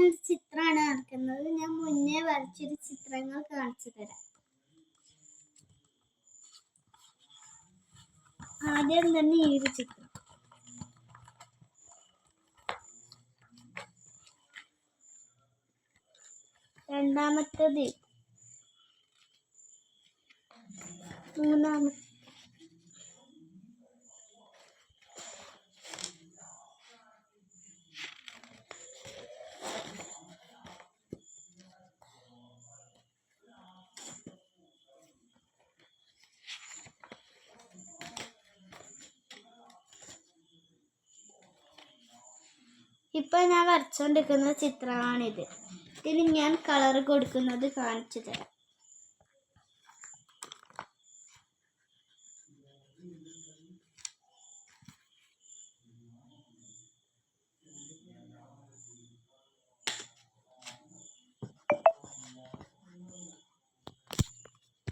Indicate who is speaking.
Speaker 1: ഒരു ചിത്രമാണ് വരയ്ക്കുന്നത്. ഞാൻ മുന്നേ വരച്ചൊരു ചിത്രങ്ങൾ കാണിച്ചു തരാം. ആദ്യം തന്നെ ഈ ഒരു ചിത്രം, രണ്ടാമത്തേത്, മൂന്നാമത്തെ, ഇപ്പൊ ഞാൻ വരച്ചുകൊണ്ടിരിക്കുന്ന ചിത്രമാണിത്. ഇതിന് ഞാൻ കളർ കൊടുക്കുന്നത് കാണിച്ചു തരാം.